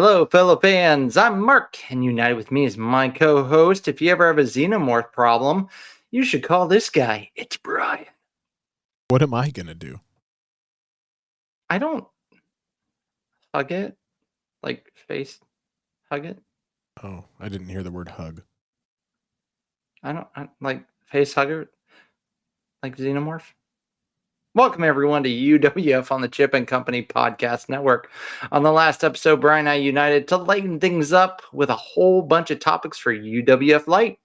Hello, fellow fans. I'm Mark, and united with me is my co-host. If you ever have a xenomorph problem, you should call this guy. It's Bryan. What am I gonna do? I don't hug it, like face hug it. Oh, I didn't hear the word hug. I like face hugger, like xenomorph. Welcome everyone to UWF on the Chip and Company Podcast Network. On the last episode, Bryan and I united to lighten things up with a whole bunch of topics for UWF Light.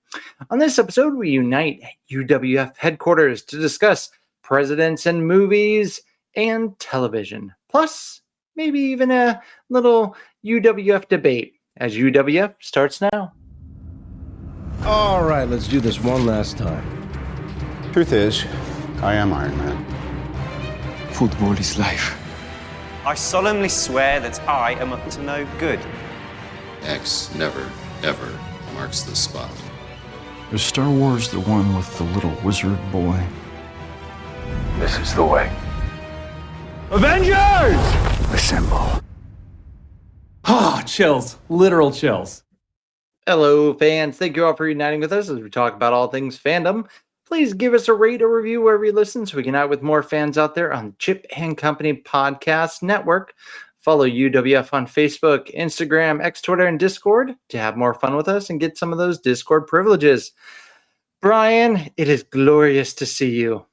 On this episode, we unite at UWF headquarters to discuss presidents and movies and television. Plus, maybe even a little UWF debate as UWF starts now. All right, let's do this one last time. Truth is, I am Iron Man. Football is life. I solemnly swear that I am up to no good. X never, ever marks the spot. Is Star Wars the one with the little wizard boy? This is the way. Avengers! Assemble. Ah, chills. Literal chills. Hello, fans. Thank you all for uniting with us as we talk about all things fandom. Please give us a rate or review wherever you listen so we can out with more fans out there on Chip and Company Podcast Network. Follow UWF on Facebook, Instagram, X, Twitter, and Discord to have more fun with us and get some of those Discord privileges. Bryan, it is glorious to see you.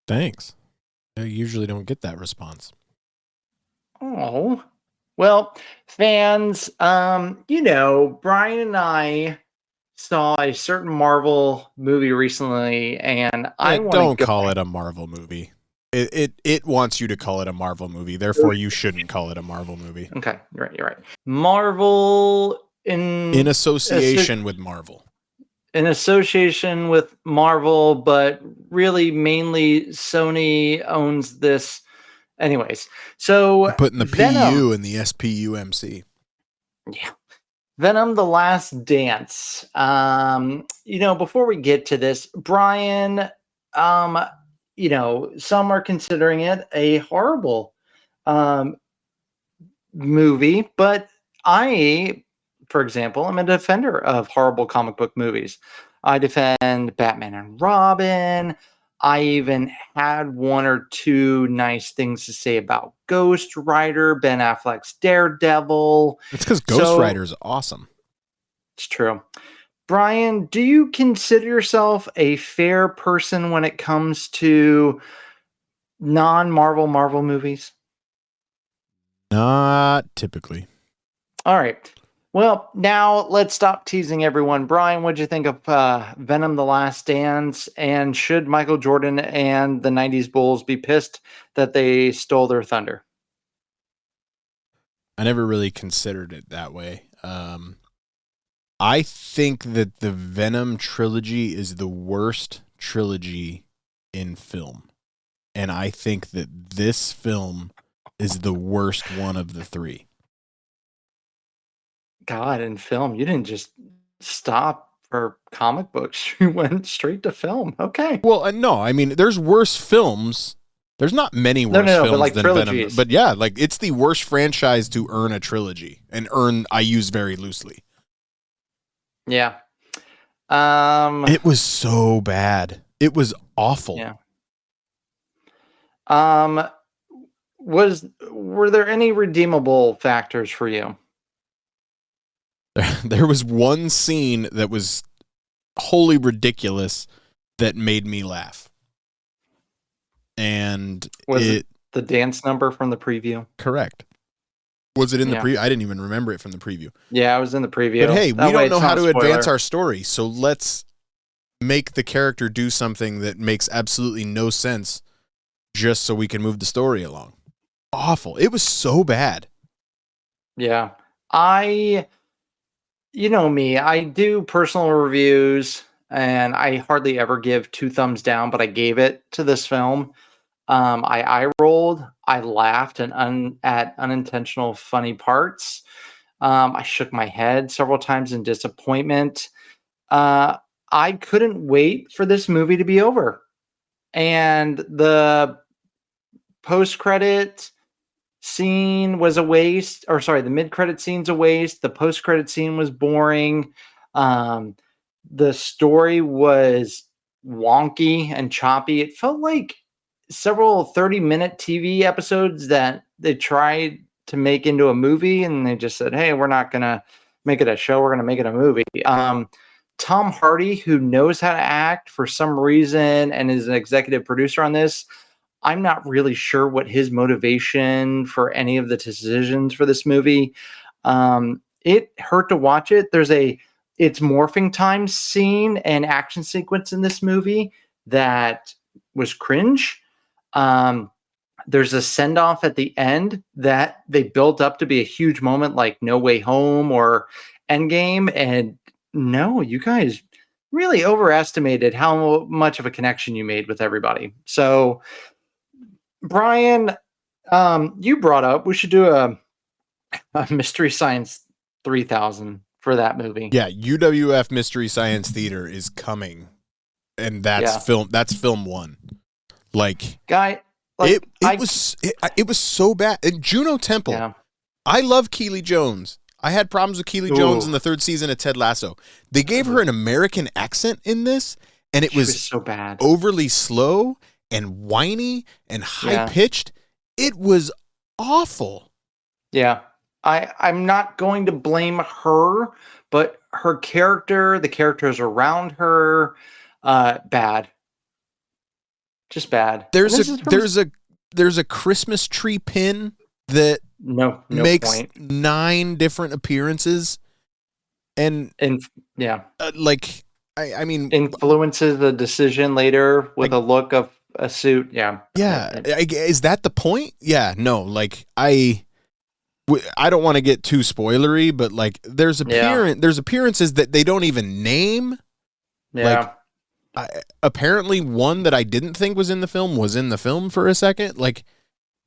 Thanks. I usually don't get that response. Oh, well, fans, Bryan and I saw a certain Marvel movie recently, and I don't call it a Marvel movie. It wants you to call it a Marvel movie. Therefore, you shouldn't call it a Marvel movie. Okay, you're right. Marvel in association with Marvel. In association with Marvel, but really mainly Sony owns this. Anyways, so I'm putting the Venom, PU in the SPUMC. Yeah. Venom: The Last Dance. Before we get to this, Bryan, some are considering it a horrible movie, but I, for example, I'm a defender of horrible comic book movies. I defend Batman and Robin. I even had one or two nice things to say about Ghost Rider, Ben Affleck's Daredevil. It's because Ghost Rider is awesome. It's true. Bryan, do you consider yourself a fair person when it comes to non-Marvel Marvel movies? Not typically. All right. Well, now let's stop teasing everyone. Bryan, what'd you think of Venom: The Last Dance? And should Michael Jordan and the 90s Bulls be pissed that they stole their thunder? I never really considered it that way. I think that the Venom trilogy is the worst trilogy in film. And I think that this film is the worst one of the three. God, in film, you didn't just stop for comic books. You went straight to film. Okay. Well, no, I mean, there's worse films. There's not many worse films but like than trilogies. Venom. But yeah, like it's the worst franchise to earn a trilogy. And earn, I use very loosely. Yeah. It was so bad. It was awful. Yeah. Were there any redeemable factors for you? There was one scene that was wholly ridiculous that made me laugh. And was it the dance number from the preview? Correct. Was it in the preview? I didn't even remember it from the preview. Yeah, it was in the preview. But hey, we don't know how to advance our story, so let's make the character do something that makes absolutely no sense just so we can move the story along. Awful. It was so bad. Yeah. You know me, I do personal reviews, and I hardly ever give 2 thumbs down, but I gave it to this film. I eye rolled, I laughed at unintentional funny parts. I shook my head several times in disappointment. I couldn't wait for this movie to be over. And the post-credit scene was a waste, or sorry, the mid-credit scene's a waste. The post-credit scene was boring. The story was wonky and choppy. It felt like several 30-minute TV episodes that they tried to make into a movie, and they just said, hey, we're not going to make it a show. We're going to make it a movie. Tom Hardy, who knows how to act for some reason and is an executive producer on this, I'm not really sure what his motivation for any of the decisions for this movie. It hurt to watch it. There's it's morphing time scene and action sequence in this movie that was cringe. There's a send off at the end that they built up to be a huge moment, like No Way Home or Endgame. And no, you guys really overestimated how much of a connection you made with everybody. So, Bryan, you brought up we should do a Mystery Science 3000 for that movie. Yeah, UWF Mystery Science Theater is coming, and that's film. That's film one. Like, Guy, it was so bad. And Juno Temple. Yeah. I love Keely Jones. I had problems with Keely Jones in the third season of Ted Lasso. They gave her an American accent in this, and it was so bad, overly slow and whiny and high pitched. It was awful. Yeah. I'm not going to blame her, but her character, the characters around her, bad. Just bad. There's a Christmas tree pin that makes point. 9 different appearances, and like I mean, influences the decision later with a look of a suit. Yeah. Is that the point? Yeah. No. Like I don't want to get too spoilery, but like there's appearances that they don't even name. Yeah. Like, apparently one that I didn't think was in the film for a second. Like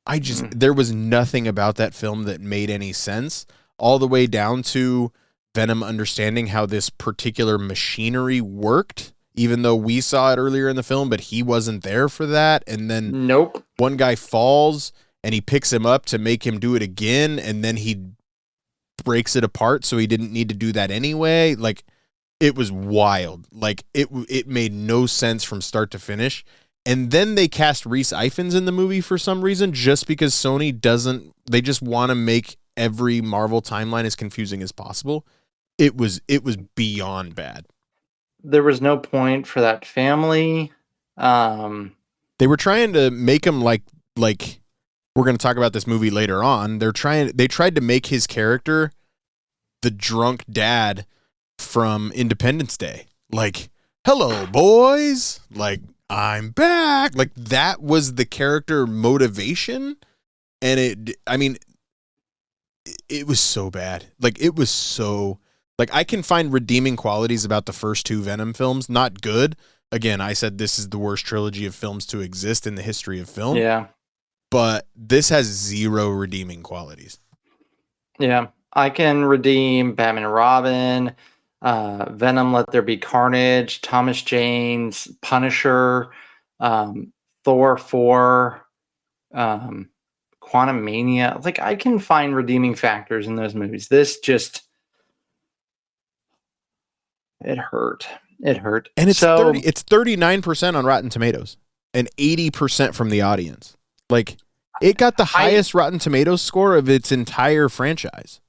I just there was nothing about that film that made any sense, all the way down to Venom understanding how this particular machinery worked, even though we saw it earlier in the film, but he wasn't there for that. And then one guy falls and he picks him up to make him do it again, and then he breaks it apart, so he didn't need to do that anyway. Like, it was wild. Like, it made no sense from start to finish. And then they cast Rhys Ifans in the movie for some reason, just because Sony doesn't. They just want to make every Marvel timeline as confusing as possible. It was beyond bad. There was no point for that family. They were trying to make him like. We're going to talk about this movie later on. They tried to make his character the drunk dad from Independence Day. Like, hello, boys. Like, I'm back. Like, that was the character motivation. And it was so bad. Like, it was so, like, I can find redeeming qualities about the first 2 Venom films. Not good. Again, I said this is the worst trilogy of films to exist in the history of film. Yeah. But this has 0 redeeming qualities. Yeah, I can redeem Batman and Robin, Venom, Let There Be Carnage, Thomas Jane's Punisher, Thor 4, Quantum Mania. Like, I can find redeeming factors in those movies. This just, it hurt. It hurt. And it's 39% on Rotten Tomatoes and 80% from the audience. Like, it got the highest Rotten Tomatoes score of its entire franchise.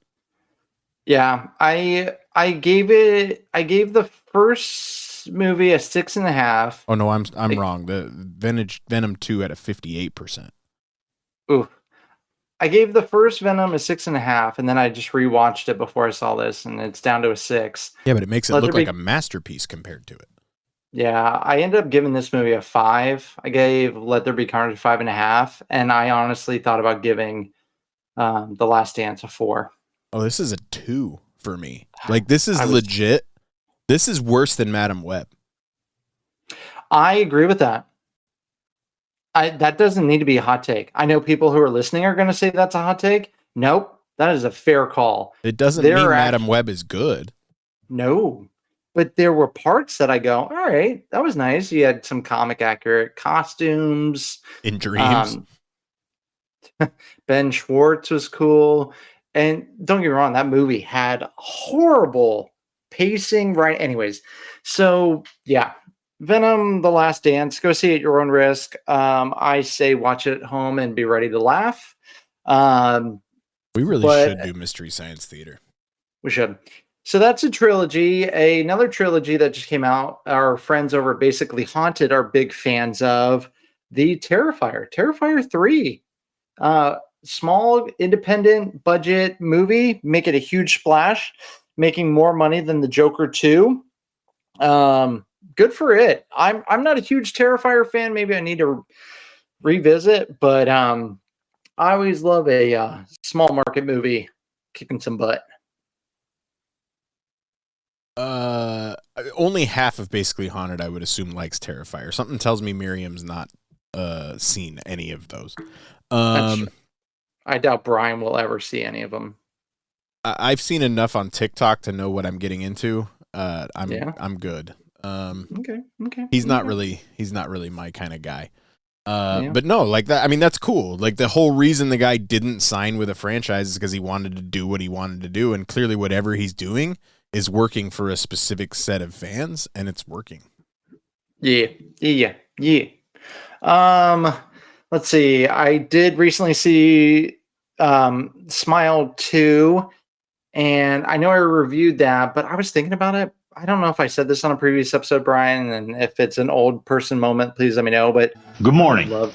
Yeah, I gave the first movie a 6.5. Oh no, I'm wrong. The Venom 2 at a 58%. Ooh, I gave the first Venom a 6.5, and then I just rewatched it before I saw this, and it's down to a 6. Yeah, but it makes it look like a masterpiece compared to it. Yeah, I ended up giving this movie a 5. I gave Let There Be Carnage 5.5, and I honestly thought about giving The Last Dance a 4. Oh, this is a 2 for me. Like, this is legit. This is worse than Madam Web. I agree with that. That doesn't need to be a hot take. I know people who are listening are going to say that's a hot take. Nope, that is a fair call. It doesn't mean Madam Web is good. No. But there were parts that I go, all right, that was nice. You had some comic accurate costumes. In dreams. Ben Schwartz was cool. And don't get me wrong, that movie had horrible pacing, right? Anyways, so yeah, Venom: The Last Dance. Go see it at your own risk. I say watch it at home and be ready to laugh. We really but should do Mystery Science Theater. we should. So that's a trilogy. Another trilogy that just came out. Our friends over at Basically Haunted are big fans of the Terrifier. Terrifier 3. Small independent budget movie, make it a huge splash, making more money than the Joker 2. Good for it. I'm not a huge Terrifier fan. Maybe I need to revisit, but I always love a small market movie kicking some butt. Only half of Basically Haunted, I would assume, likes Terrifier. Something tells me Miriam's not seen any of those. I doubt Bryan will ever see any of them. I've seen enough on TikTok to know what I'm getting into. I'm good. Okay. He's not really my kind of guy. Yeah. But no, like that. I mean, that's cool. Like the whole reason the guy didn't sign with a franchise is because he wanted to do what he wanted to do, and clearly, whatever he's doing is working for a specific set of fans, and it's working. Yeah. Let's see. I did recently see Smile 2, and I know I reviewed that, but I was thinking about it. I don't know if I said this on a previous episode, Bryan, and if it's an old person moment, please let me know. But good morning. Love.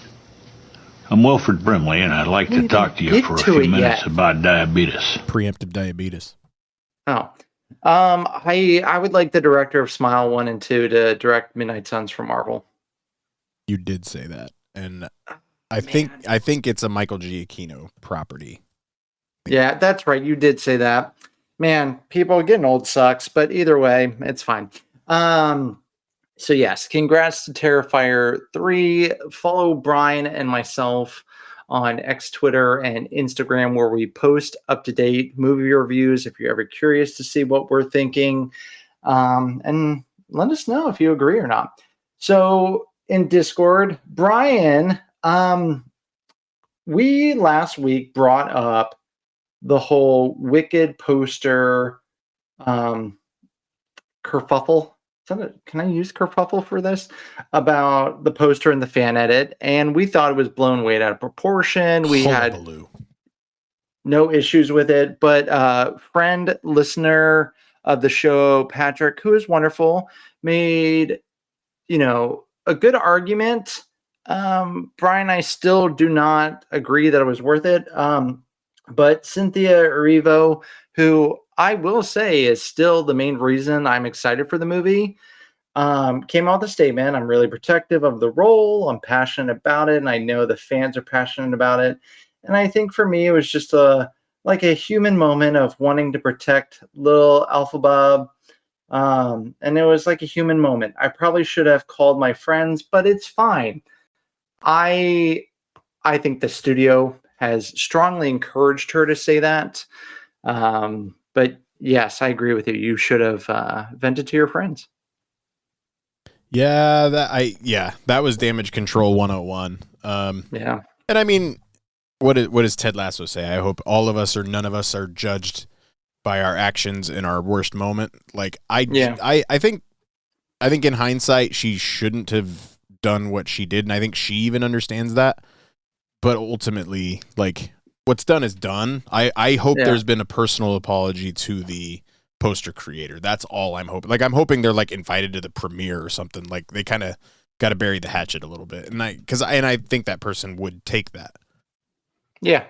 I'm Wilfred Brimley, and I'd like to talk to you for a few minutes about diabetes. Preemptive diabetes. Oh. I would like the director of Smile 1 and 2 to direct Midnight Suns for Marvel. You did say that, and I think it's a Michael Giacchino property. Yeah, that's right. You did say that. Man, people getting old sucks, but either way, it's fine. So yes, congrats to Terrifier 3. Follow Bryan and myself on X, Twitter, and Instagram, where we post up-to-date movie reviews if you're ever curious to see what we're thinking. And let us know if you agree or not. So in Discord, Bryan, we last week brought up the whole Wicked poster kerfuffle. Can I use kerfuffle for this? About the poster and the fan edit, and we thought it was blown way out of proportion. We had no issues with it, but friend, listener of the show, Patrick, who is wonderful, made a good argument. Bryan, I still do not agree that it was worth it. But Cynthia Erivo, who I will say is still the main reason I'm excited for the movie, came out with a statement. I'm really protective of the role. I'm passionate about it, and I know the fans are passionate about it. And I think for me, it was just a human moment of wanting to protect little Alphaba. And it was like a human moment. I probably should have called my friends, but it's fine. I think the studio has strongly encouraged her to say that. But yes, I agree with you. You should have vented to your friends. Yeah, that was damage control 101. Yeah. And I mean, what does Ted Lasso say? I hope all of us or none of us are judged by our actions in our worst moment. Like I think in hindsight, she shouldn't have done what she did, and I think she even understands that. But ultimately, like, what's done is done. I hope there's been a personal apology to the poster creator. That's all I'm hoping. Like, I'm hoping they're like invited to the premiere or something. Like, they kind of got to bury the hatchet a little bit. And I think that person would take that. Yeah.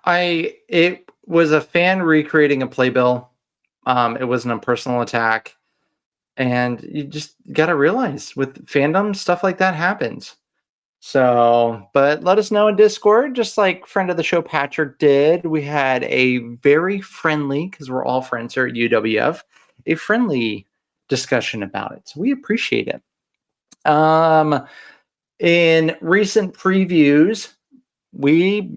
It was a fan recreating a playbill. It wasn't a personal attack. And you just got to realize with fandom, stuff like that happens. So, but let us know in Discord, just like friend of the show Patrick did. We had a very friendly, because we're all friends here at UWF, a friendly discussion about it. So we appreciate it. In recent previews, we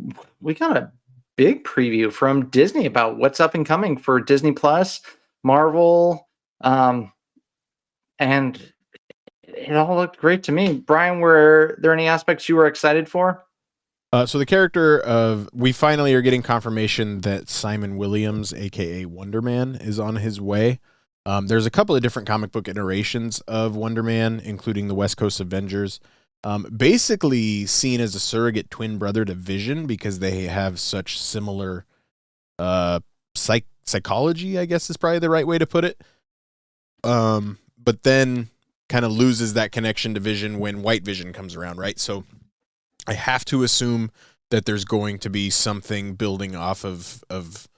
got a big preview from Disney about what's up and coming for Disney Plus, Marvel, and it all looked great to me. Bryan, were there any aspects you were excited for? So the character of, we finally are getting confirmation that Simon Williams, aka Wonder Man, is on his way. There's a couple of different comic book iterations of Wonder Man, including the West Coast Avengers. Basically seen as a surrogate twin brother to Vision because they have such similar psychology, I guess is probably the right way to put it. But then kind of loses that connection to Vision when White Vision comes around, right? So I have to assume that there's going to be something building off of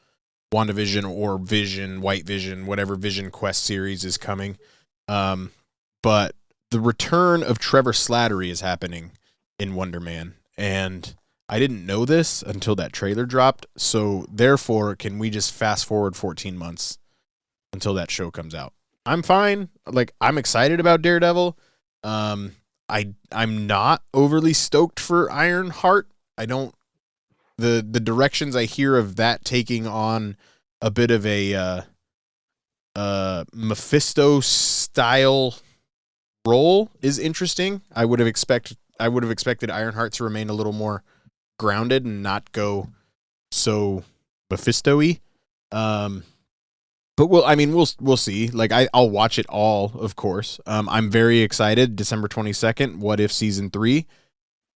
WandaVision or Vision, White Vision, whatever Vision Quest series is coming. But the return of Trevor Slattery is happening in Wonder Man, and I didn't know this until that trailer dropped. So therefore, can we just fast forward 14 months until that show comes out? I'm fine. Like, I'm excited about Daredevil. I'm not overly stoked for Ironheart. I don't, the directions I hear of that taking on a bit of a Mephisto style role is interesting. I would have expected Ironheart to remain a little more grounded and not go so Mephisto-y. But we'll see. Like, I'll watch it all, of course. I'm very excited. December 22nd, What If Season 3.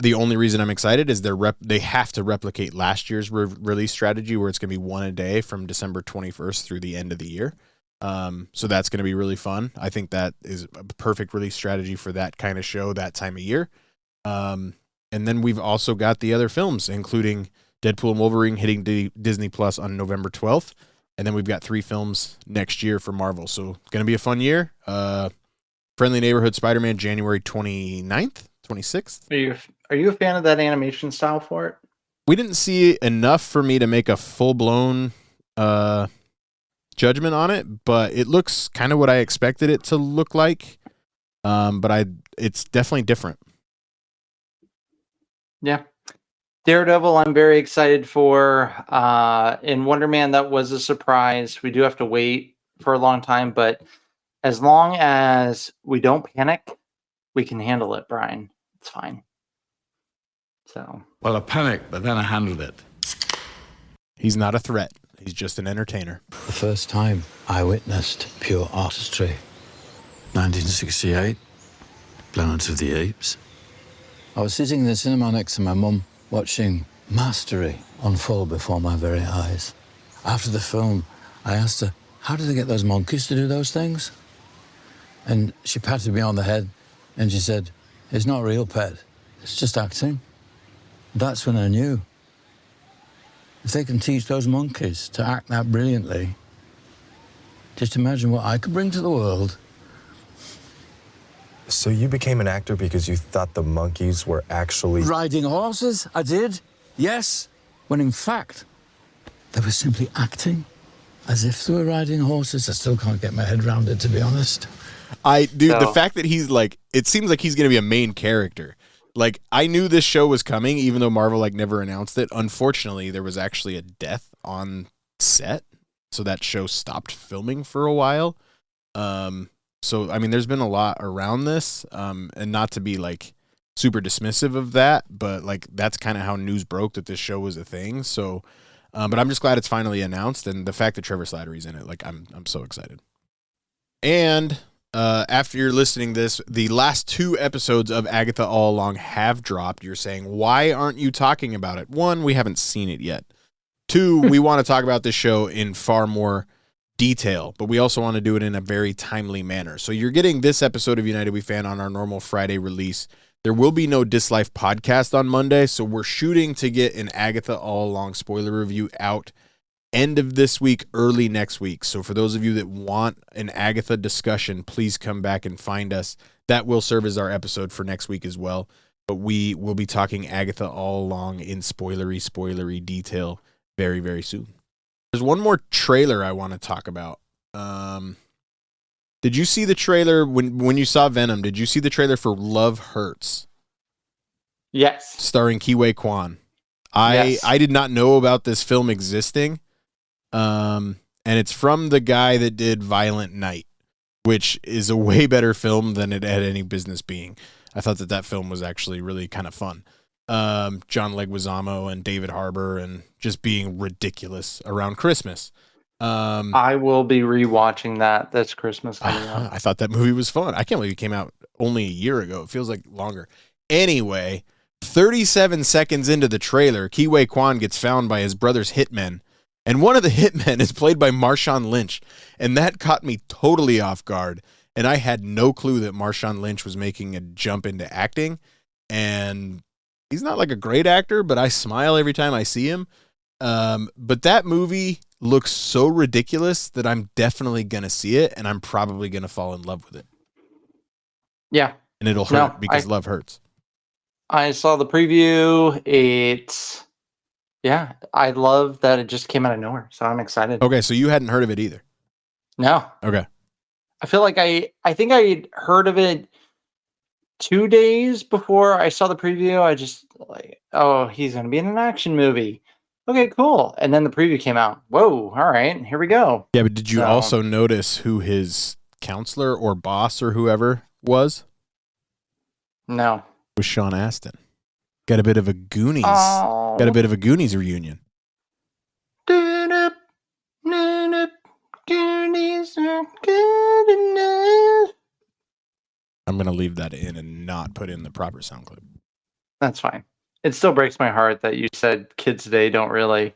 The only reason I'm excited is they have to replicate last year's release strategy where it's going to be one a day from December 21st through the end of the year. So that's going to be really fun. I think that is a perfect release strategy for that kind of show that time of year. And then we've also got the other films, including Deadpool and Wolverine hitting Disney Plus on November 12th. And then we've got 3 films next year for Marvel. So it's going to be a fun year. Friendly Neighborhood Spider-Man, January 29th, 26th. Are you a fan of that animation style for it? We didn't see enough for me to make a full-blown judgment on it, but it looks kind of what I expected it to look like. But it's definitely different. Yeah. Daredevil, I'm very excited for. In Wonder Man, that was a surprise. We do have to wait for a long time, but as long as we don't panic, we can handle it, Bryan. It's fine. So. Well, I panicked, but then I handled it. He's not a threat. He's just an entertainer. The first time I witnessed pure artistry. 1968, Planet of the Apes. I was sitting in the cinema next to my mum, watching mastery unfold before my very eyes. After the film, I asked her, how did they get those monkeys to do those things? And she patted me on the head and she said, it's not real, pet. It's just acting. That's when I knew. If they can teach those monkeys to act that brilliantly, just imagine what I could bring to the world. So you became an actor because you thought the monkeys were actually... Riding horses, I did, yes. When in fact, they were simply acting as if they were riding horses. I still can't get my head around it, to be honest. The fact that he's like, it seems like he's going to be a main character. Like, I knew this show was coming, even though Marvel never announced it. Unfortunately, there was actually a death on set, so that show stopped filming for a while. So, there's been a lot around this, and not to be, super dismissive of that, but, that's kind of how news broke that this show was a thing. So, but I'm just glad it's finally announced, and the fact that Trevor Slattery's in it, I'm so excited. And after you're listening to this, the last 2 episodes of Agatha All Along have dropped. You're saying, why aren't you talking about it? 1, we haven't seen it yet. 2, we want to talk about this show in far more detail, but we also want to do it in a very timely manner. So you're getting this episode of United We Fan on our normal Friday release. There will be no Dislife podcast on Monday, so we're shooting to get an Agatha All Along spoiler review out end of this week, early next week. So for those of you that want an Agatha discussion, please come back and find us. That will serve as our episode for next week as well. But we will be talking Agatha All Along in spoilery detail very, very soon. There's one more trailer I want to talk about. Did you see the trailer when you saw Venom? Did you see the trailer for Love Hurts? Yes. Starring Kiwi Kwan. Yes. I did not know about this film existing. And it's from the guy that did Violent Night, which is a way better film than it had any business being. I thought that film was actually really kind of fun. John Leguizamo and David Harbour, and just being ridiculous around Christmas. I will be rewatching that this Christmas coming up. I thought that movie was fun. I can't believe it came out only a year ago. It feels like longer. Anyway, 37 seconds into the trailer, Ke Huy Quan gets found by his brother's hitmen, and one of the hitmen is played by Marshawn Lynch, and that caught me totally off guard, and I had no clue that Marshawn Lynch was making a jump into acting, and he's not like a great actor, but I smile every time I see him. But that movie looks so ridiculous that I'm definitely going to see it, and I'm probably going to fall in love with it. Yeah. And it'll hurt because love hurts. I saw the preview. I love that it just came out of nowhere, so I'm excited. Okay, so you hadn't heard of it either? No. Okay. I feel like I think I heard of it 2 days before I saw the preview. I just like, oh, he's going to be in an action movie. Okay, cool. And then the preview came out. Whoa, all right, here we go. Yeah, but did you also notice who his counselor or boss or whoever was? No. It was Sean Astin. Got a bit of a Goonies. Oh. Got a bit of a Goonies reunion. Goonies are good enough. I'm going to leave that in and not put in the proper sound clip. That's fine. It still breaks my heart that you said kids today don't really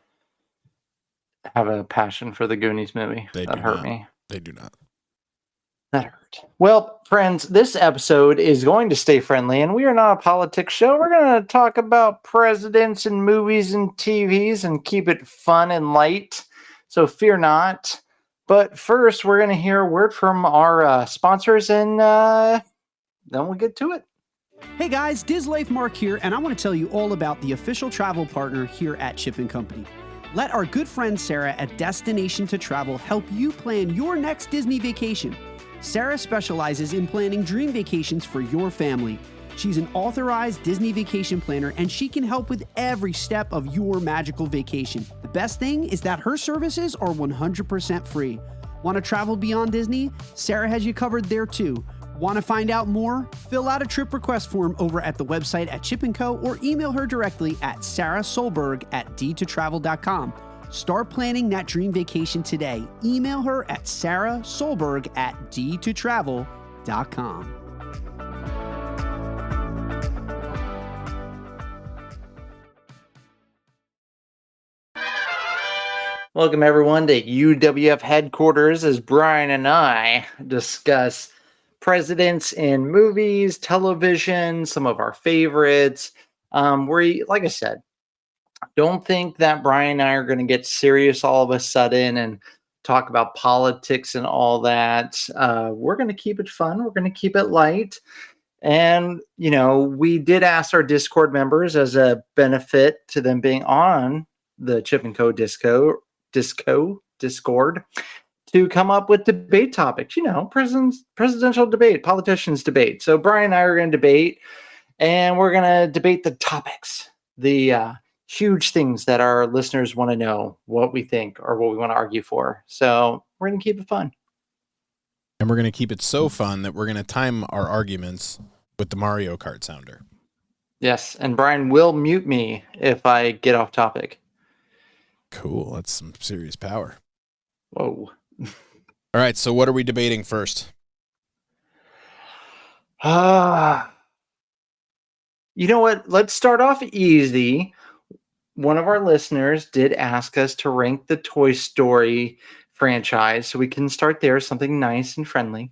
have a passion for the Goonies movie. That hurt me. They do not. That hurt. Well, friends, this episode is going to stay friendly, and we are not a politics show. We're going to talk about presidents and movies and TVs and keep it fun and light. So fear not. But first, we're going to hear a word from our sponsors, and then we'll get to it. Hey guys, Diz Life Mark here, and I want to tell you all about the official travel partner here at Chip & Company. Let our good friend Sarah at Destination to Travel help you plan your next Disney vacation. Sarah specializes in planning dream vacations for your family. She's an authorized Disney vacation planner, and she can help with every step of your magical vacation. The best thing is that her services are 100% free. Want to travel beyond Disney? Sarah has you covered there too. Want to find out more? Fill out a trip request form over at the website at Chip & Co. or email her directly at sarahsolberg@d2travel.com. Start planning that dream vacation today. Email her at sarahsolberg@d2travel.com. Welcome everyone to UWF headquarters as Bryan and I discuss presidents in movies, television, some of our favorites. Like I said, don't think that Bryan and I are going to get serious all of a sudden and talk about politics and all that. We're going to keep it fun. We're going to keep it light. And, we did ask our Discord members as a benefit to them being on the Chip & Co. Discord to come up with debate topics, presidential debate, politicians debate. So Bryan and I are going to debate, and we're going to debate the topics, the huge things that our listeners want to know, what we think or what we want to argue for. So we're going to keep it fun. And we're going to keep it so fun that we're going to time our arguments with the Mario Kart sounder. Yes, and Bryan will mute me if I get off topic. Cool. That's some serious power. Whoa. All right, so what are we debating first? You know what? Let's start off easy. One of our listeners did ask us to rank the Toy Story franchise, so we can start there, something nice and friendly.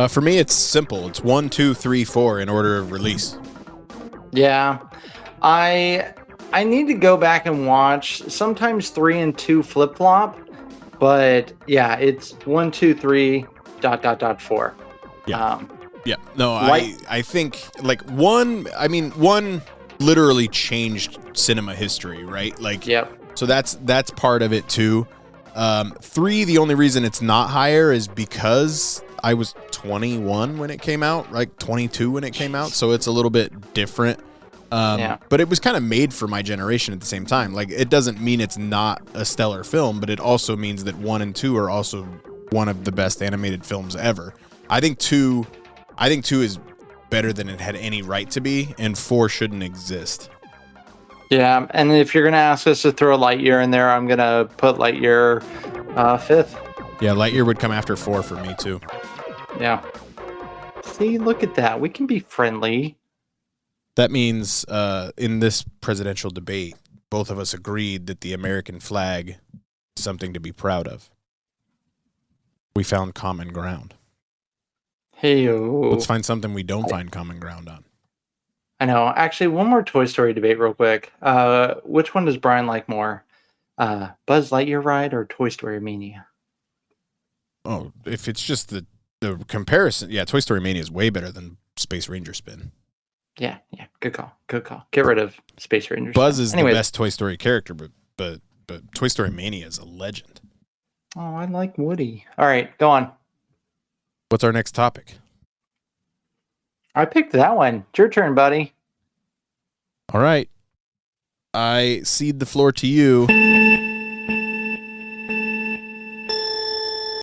For me, it's simple. It's 1, 2, 3, 4 in order of release. Yeah, I need to go back and watch. Sometimes 3 and 2 flip flop, but yeah, it's 1, 2, 3, ... 4. Yeah. No, I think like one literally changed cinema history, right? Like, yep. So that's part of it too. 3, the only reason it's not higher is because I was 21 when it came out, like 22 when it came out, so it's a little bit different But it was kind of made for my generation at the same time. Like, it doesn't mean it's not a stellar film, but it also means that 1 and 2 are also one of the best animated films ever. I think 2 is better than it had any right to be, and 4 shouldn't exist. Yeah, and if you're gonna ask us to throw Lightyear in there, I'm gonna put Lightyear 5th. Yeah, Lightyear would come after 4 for me too. Yeah. See, look at that. We can be friendly. That means in this presidential debate, both of us agreed that the American flag is something to be proud of. We found common ground. Hey-o. Let's find something we don't find common ground on. I know. Actually, one more Toy Story debate real quick. Which one does Brian like more? Buzz Lightyear ride or Toy Story Mania? Oh, if it's just the comparison, yeah, Toy Story Mania is way better than Space Ranger Spin. Yeah. Good call. Get rid of Space Ranger Spin. Buzz is the best Toy Story character, but Toy Story Mania is a legend. Oh, I like Woody. All right, go on. What's our next topic? I picked that one. It's your turn, buddy. All right. I cede the floor to you.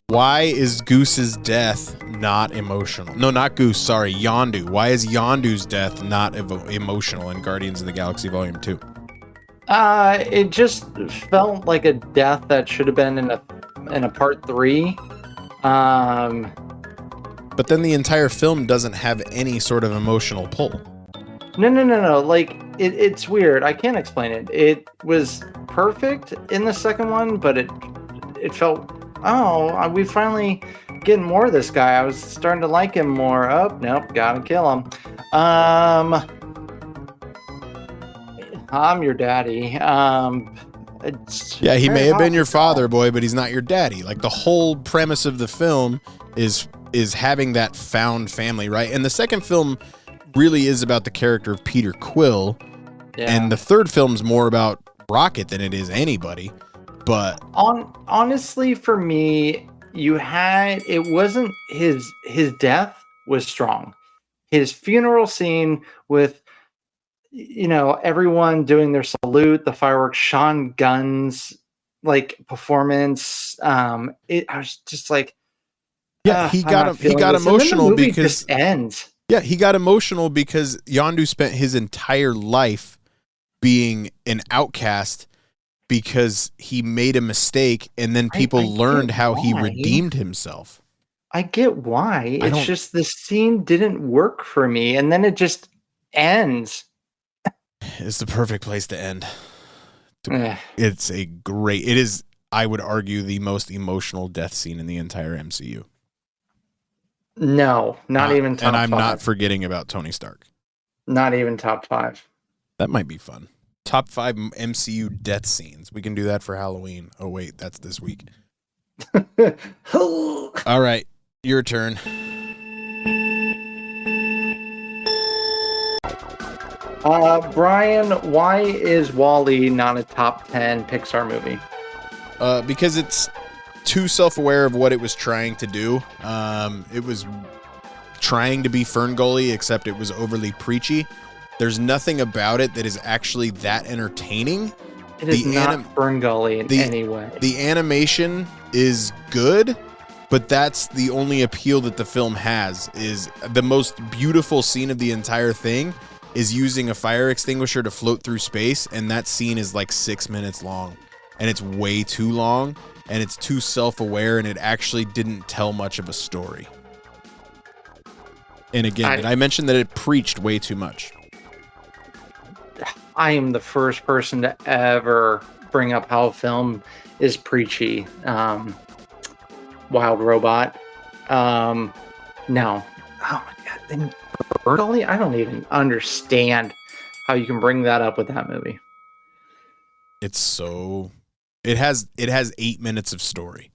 Why is Goose's death not emotional? No, not Goose. Sorry, Yondu. Why is Yondu's death not emotional in Guardians of the Galaxy Volume 2? It just felt like a death that should have been in a part 3. But then the entire film doesn't have any sort of emotional pull. No. Like, it's weird. I can't explain it. It was perfect in the second one, but it felt, we finally getting more of this guy. I was starting to like him more. Oh, nope, gotta kill him. I'm your daddy. Yeah, he may have been your father, boy, but he's not your daddy. Like, the whole premise of the film is having that found family, right? And the second film really is about the character of Peter Quill. Yeah. And the third film's more about Rocket than it is anybody. But honestly, for me, it wasn't his death was strong. His funeral scene with, everyone doing their salute, the fireworks, Sean Gunn's performance. I was just like, yeah, he got emotional because ends. Yeah, he got emotional because Yondu spent his entire life being an outcast because he made a mistake, and then people learned how he redeemed himself. I get why. It's just the scene didn't work for me, and then it just ends. It's the perfect place to end. It is, I would argue, the most emotional death scene in the entire MCU. No, not even top 5. And I'm not forgetting about Tony Stark. Not even top 5. That might be fun. Top 5 MCU death scenes. We can do that for Halloween. Oh, wait, that's this week. All right, your turn. Brian, why is WALL-E not a top 10 Pixar movie? Because it's too self-aware of what it was trying to do. It was trying to be Ferngully, except it was overly preachy. There's nothing about it that is actually that entertaining. It is not Ferngully in any way. The animation is good, but that's the only appeal that the film has. Is the most beautiful scene of the entire thing is using a fire extinguisher to float through space, and that scene is like 6 minutes long, and it's way too long. And it's too self-aware, and it actually didn't tell much of a story. And again, did I mention that it preached way too much? I am the first person to ever bring up how a film is preachy. Wild Robot. No. Oh my God. Then Ferngully? I don't even understand how you can bring that up with that movie. It has 8 minutes of story.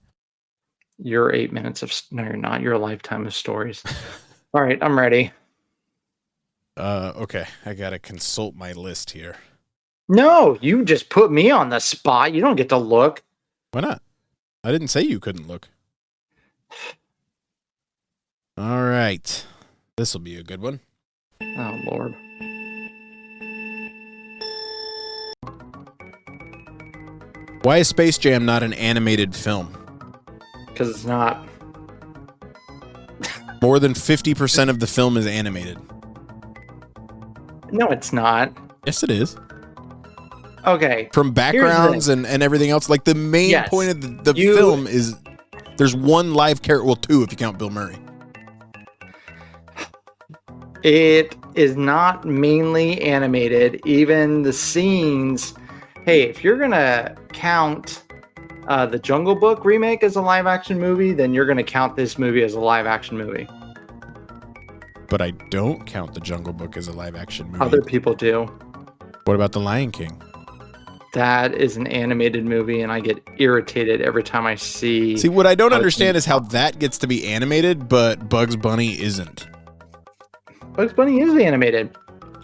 Your 8 minutes of... No, you're not. You're a lifetime of stories. All right, I'm ready. Okay. I got to consult my list here. No, you just put me on the spot. You don't get to look. Why not? I didn't say you couldn't look. All right. This will be a good one. Oh, Lord. Why is Space Jam not an animated film? Because it's not. More than 50% of the film is animated. No, it's not. Yes, it is. Okay. From backgrounds and everything else. Like the main point of the film is there's one live character. Well, two if you count Bill Murray. It is not mainly animated. Even the scenes. Hey, if you're going to count the Jungle Book remake as a live action movie, then you're going to count this movie as a live action movie. But I don't count the Jungle Book as a live action movie. Other people do. What about The Lion King? That is an animated movie, and I get irritated every time I see... See, what I don't understand is how that gets to be animated, but Bugs Bunny isn't. Bugs Bunny is animated.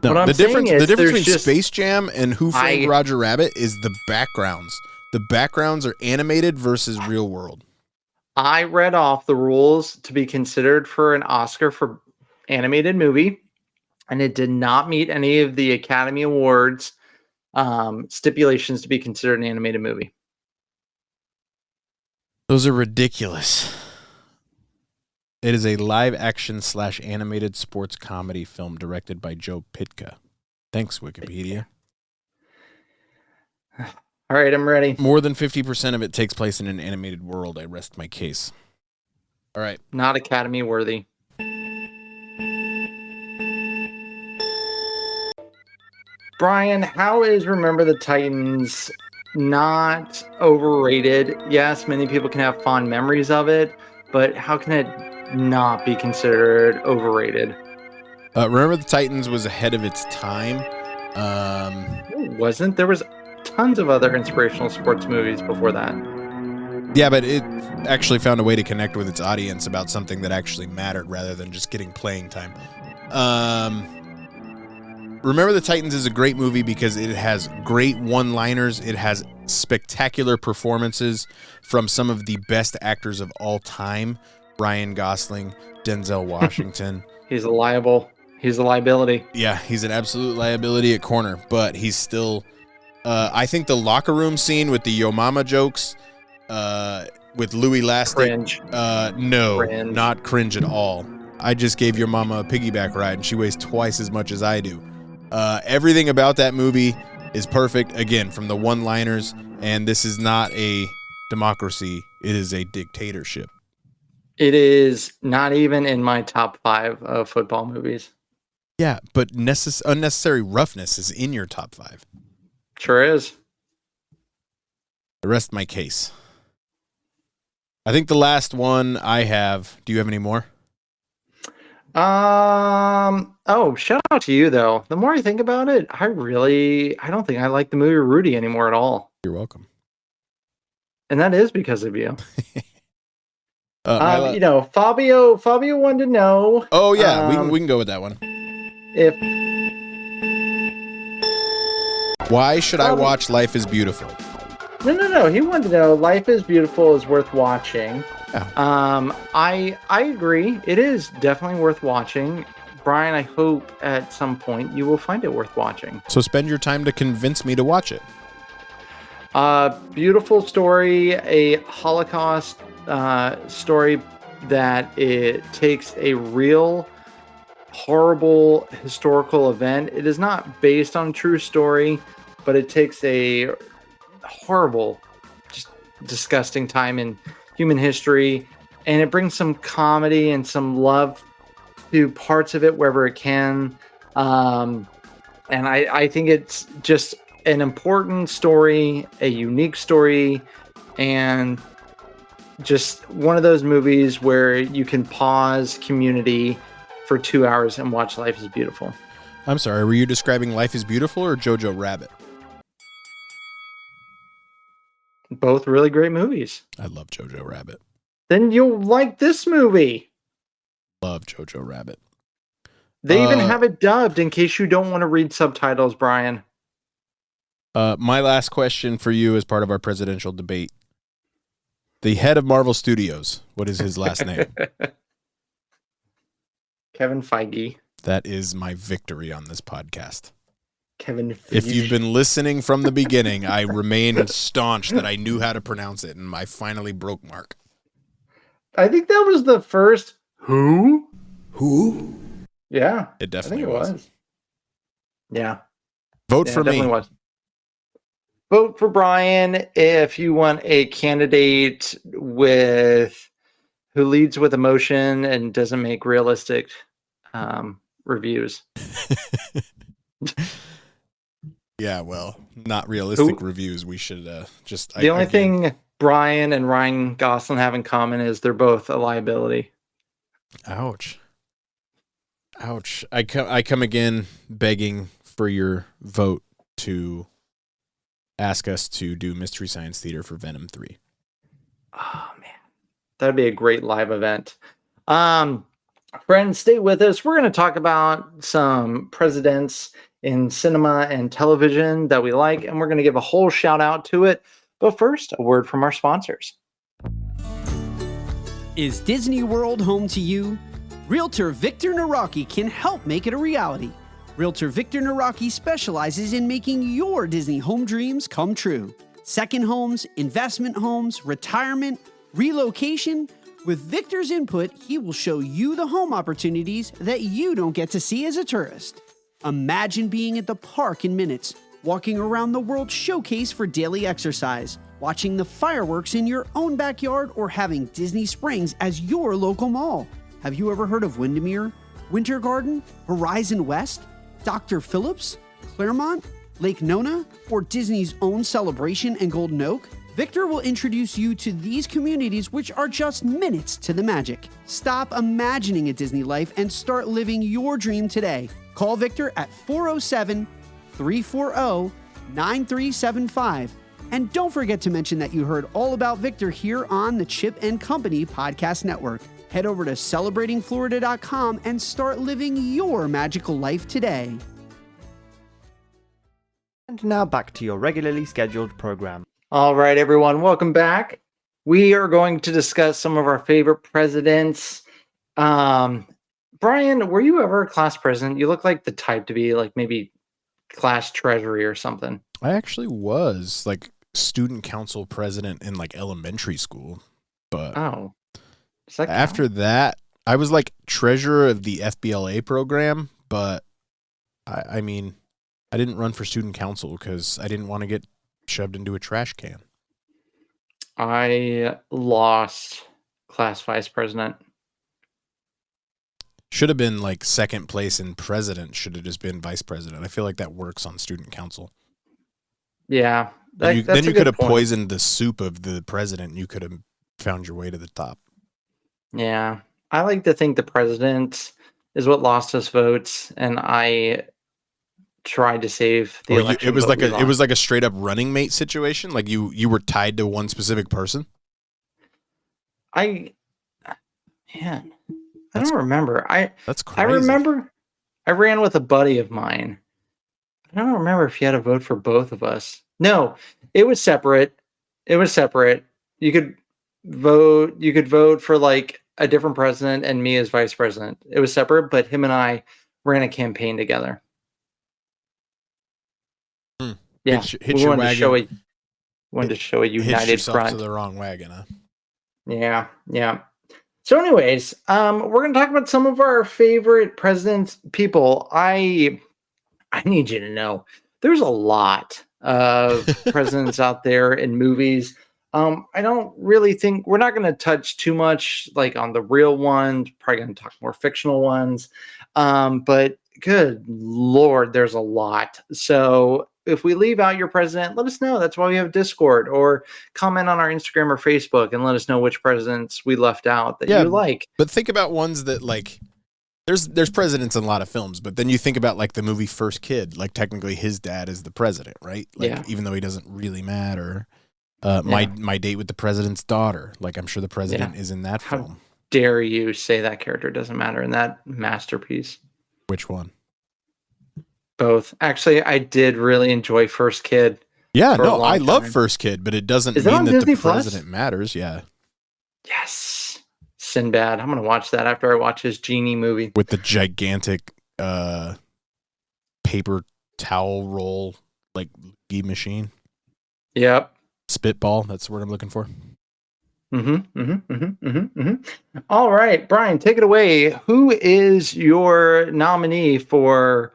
No, what I'm the difference between just, Space Jam and Who Framed Roger Rabbit is the backgrounds. The backgrounds are animated versus real world. I read off the rules to be considered for an Oscar for animated movie, and it did not meet any of the Academy Awards stipulations to be considered an animated movie. Those are ridiculous. It is a live action / animated sports comedy film directed by Joe Pytka. Thanks, Wikipedia. All right, I'm ready. More than 50% of it takes place in an animated world. I rest my case. All right. Not Academy worthy. Bryan, how is Remember the Titans not overrated? Yes, many people can have fond memories of it, but how can it not be considered overrated? Remember the Titans was ahead of its time. It wasn't. There was tons of other inspirational sports movies before that. Yeah, but it actually found a way to connect with its audience about something that actually mattered rather than just getting playing time. Remember the Titans is a great movie because it has great one-liners. It has spectacular performances from some of the best actors of all time. Ryan Gosling, Denzel Washington. He's a liability. Yeah, he's an absolute liability at corner, but he's still... I think the locker room scene with the Yo Mama jokes with Louis Lastik... Cringe. No, Cringe. not cringe at all. I just gave your mama a piggyback ride, and she weighs twice as much as I do. Everything about that movie is perfect, again, from the one-liners, and this is not a democracy. It is a dictatorship. It is not even in my top 5 of football movies. Yeah, but unnecessary roughness is in your top 5. Sure is. I rest my case. I think the last one I have... Do you have any more? Oh, shout out to you though. The more I think about it, I don't think I like the movie Rudy anymore at all. You're welcome. And that is because of you. Fabio wanted to know. Oh yeah, we can go with that one. Why should I watch Life is Beautiful? No. He wanted to know Life is Beautiful is worth watching. Oh. I agree. It is definitely worth watching. Bryan, I hope at some point you will find it worth watching. So spend your time to convince me to watch it. Beautiful story, a Holocaust story that it takes a real horrible historical event. It is not based on a true story, but it takes a horrible, just disgusting time in human history, and it brings some comedy and some love to parts of it wherever it can. And I think it's just an important story, a unique story, and just one of those movies where you can pause Community for 2 hours and watch Life is Beautiful. I'm sorry, were you describing Life is Beautiful or Jojo Rabbit? Both really great movies. I love Jojo Rabbit. Then you'll like this movie. Love Jojo Rabbit. They even have it dubbed in case you don't want to read subtitles, Bryan. My last question for you as part of our presidential debate. The head of Marvel Studios, what is his last name? Kevin Feige. That is my victory on this podcast. Kevin If Feige. you've been listening from the beginning, I remain staunch that I knew how to pronounce it, and I finally broke Mark. I think that was the first who? Who? Yeah. It definitely I think it was. Yeah. Vote Yeah, for it definitely me. was. Vote for Bryan if you want a candidate with who leads with emotion and doesn't make realistic reviews. Yeah, well, not realistic reviews. We should just... The only thing Bryan and Ryan Gosling have in common is they're both a liability. Ouch. Ouch. I come again begging for your vote to ask us to do Mystery Science Theater for Venom 3. Oh, man. That'd be a great live event. Friends, stay with us. We're going to talk about some presidents in cinema and television that we like, and we're going to give a whole shout out to it. But first, a word from our sponsors. Is Disney World home to you? Realtor Victor Naraki can help make it a reality. Realtor Victor Naraki specializes in making your Disney home dreams come true. Second homes, investment homes, retirement, relocation. With Victor's input, he will show you the home opportunities that you don't get to see as a tourist. Imagine being at the park in minutes, walking around the World Showcase for daily exercise, watching the fireworks in your own backyard, or having Disney Springs as your local mall. Have you ever heard of Windermere, Winter Garden, Horizon West, Dr. Phillips, Claremont, Lake Nona, or Disney's own Celebration and Golden Oak? Victor will introduce you to these communities, which are just minutes to the magic. Stop imagining a Disney life and start living your dream today. Call Victor at 407-340-9375. And don't forget to mention that you heard all about Victor here on the Chip and Company Podcast Network. Head over to celebratingflorida.com and start living your magical life today. And now back to your regularly scheduled program. All right, everyone, welcome back. We are going to discuss some of our favorite presidents. Bryan, were you ever a class president? You look like the type to be like maybe class treasury or something. I actually was like student council president in like elementary school, but after that, I was like treasurer of the FBLA program, but I mean, I didn't run for student council because I didn't want to get shoved into a trash can. I lost class vice president. Should have been like second place in president. Should have just been vice president. I feel like that works on student council. Yeah. Then you could have poisoned the soup of the president. And you could have found your way to the top. Yeah. I like to think the president is what lost us votes, and I tried to save the election. It was like a straight up running mate situation. Like you were tied to one specific person. I don't remember. That's crazy. I remember I ran with a buddy of mine. I don't remember if he had to vote for both of us. No, it was separate. You could vote for like a different president and me as vice president. It was separate, but him and I ran a campaign together. Yeah, we wanted to show a united front. To the wrong wagon, huh? Yeah. So, anyways, we're going to talk about some of our favorite presidents. People, I need you to know there's a lot of presidents out there in movies. I don't really think we're not going to touch too much like on the real ones. Probably going to talk more fictional ones. But good Lord, there's a lot. So if we leave out your president, let us know. That's why we have Discord, or comment on our Instagram or Facebook and let us know which presidents we left out that you like. But think about ones that like there's presidents in a lot of films, but then you think about like the movie First Kid, like technically his dad is the president, right? Like even though he doesn't really matter. My Date with the President's Daughter, like I'm sure the president is in that film. How dare you say that character doesn't matter in that masterpiece? Which one? Both. Actually, I did really enjoy First Kid. Yeah, no, I love First Kid, but it doesn't mean that Disney the president matters. Yeah. Yes. Sinbad. I'm going to watch that after I watch his Genie movie. With the gigantic paper towel roll, like machine. Yep. Spitball. That's the word I'm looking for. All right, Brian, take it away. Who is your nominee for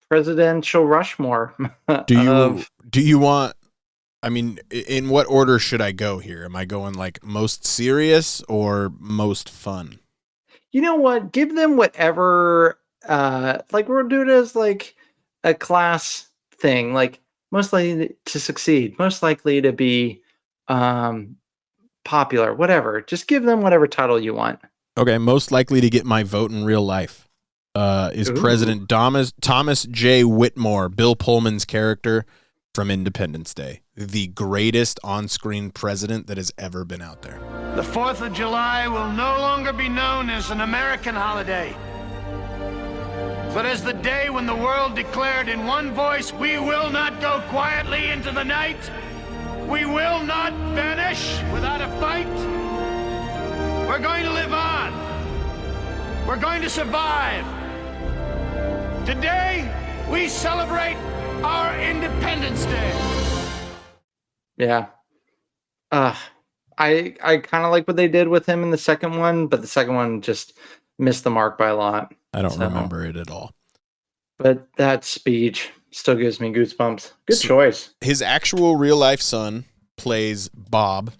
presidential Rushmore? Do you want? I mean, in what order should I go here? Am I going like most serious or most fun? You know what? Give them whatever. Like we'll do it as like a class thing. Like most likely to succeed, most likely to be popular, whatever. Just give them whatever title you want. Okay, most likely to get my vote in real life is President Thomas J. Whitmore, Bill Pullman's character from Independence Day, the greatest on-screen president that has ever been out there. The 4th of July will no longer be known as an American holiday, but as the day when the world declared in one voice, we will not go quietly into the night. We will not vanish without a fight. We're going to live on. We're going to survive. Today, we celebrate our Independence Day. Yeah. I kind of like what they did with him in the second one, but the second one just missed the mark by a lot. I don't remember it at all. But that speech still gives me goosebumps. Good choice. His actual real life son plays Bob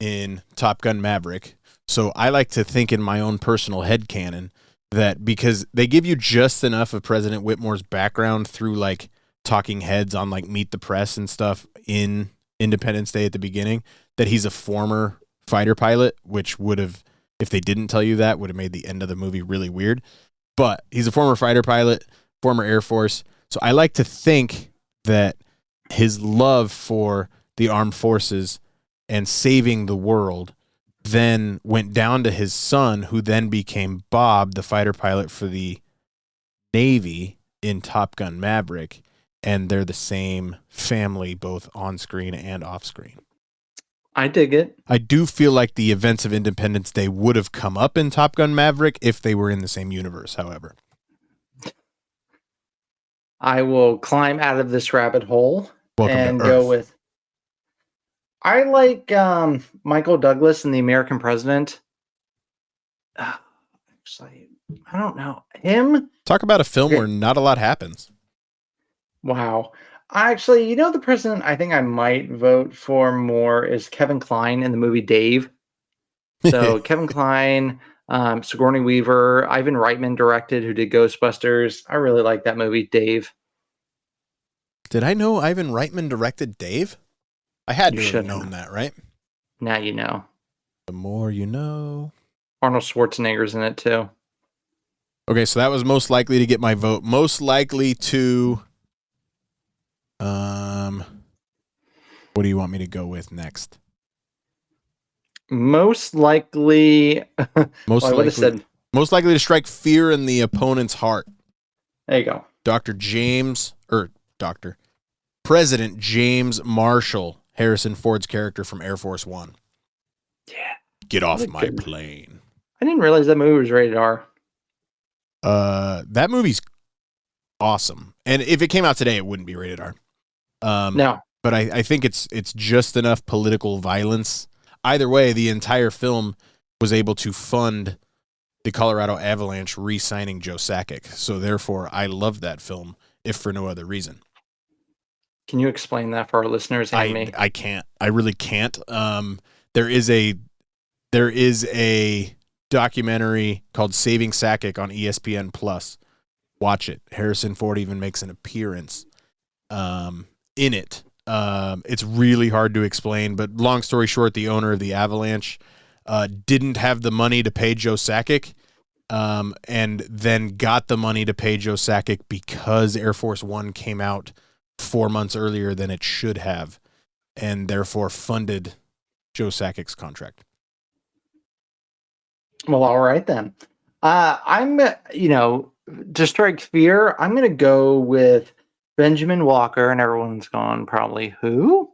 in Top Gun Maverick. So I like to think in my own personal headcanon that because they give you just enough of President Whitmore's background through like talking heads on like Meet the Press and stuff in Independence Day at the beginning, that he's a former fighter pilot, which would have, if they didn't tell you that, would have made the end of the movie really weird. But he's a former fighter pilot, former Air Force. So I like to think that his love for the armed forces and saving the world then went down to his son, who then became Bob, the fighter pilot for the Navy in Top Gun Maverick. And they're the same family, both on screen and off screen. I dig it. I do feel like the events of Independence Day would have come up in Top Gun Maverick if they were in the same universe, however. I will climb out of this rabbit hole and go with. I like Michael Douglas in The American President. Actually, I don't know him. Talk about a film where not a lot happens. Wow. Actually, you know, the president I think I might vote for more is Kevin Kline in the movie Dave. So Kevin Kline, Sigourney Weaver, Ivan Reitman directed, who did Ghostbusters. I really like that movie, Dave. Did I know Ivan Reitman directed Dave? I had to have known that, right? Now you know. The more you know. Arnold Schwarzenegger's in it too. Okay, so that was most likely to get my vote. Most likely to... what do you want me to go with next? Most likely most likely to strike fear in the opponent's heart. There you go. President James Marshall, Harrison Ford's character from Air Force One. Yeah. Get off my plane. I didn't realize that movie was rated R. That movie's awesome. And if it came out today, it wouldn't be rated R. No. But I think it's just enough political violence. Either way, the entire film was able to fund the Colorado Avalanche re-signing Joe Sakic. So therefore, I love that film, if for no other reason. Can you explain that for our listeners and me? I can't. I really can't. There is a documentary called Saving Sakic on ESPN Plus. Watch it. Harrison Ford even makes an appearance in it. It's really hard to explain, but long story short, the owner of the Avalanche didn't have the money to pay Joe Sakic, and then got the money to pay Joe Sakic because Air Force One came out 4 months earlier than it should have, and therefore funded Joe Sakic's contract. Well, all right then. I'm, to strike fear, I'm going to go with Benjamin Walker, and everyone's gone probably who?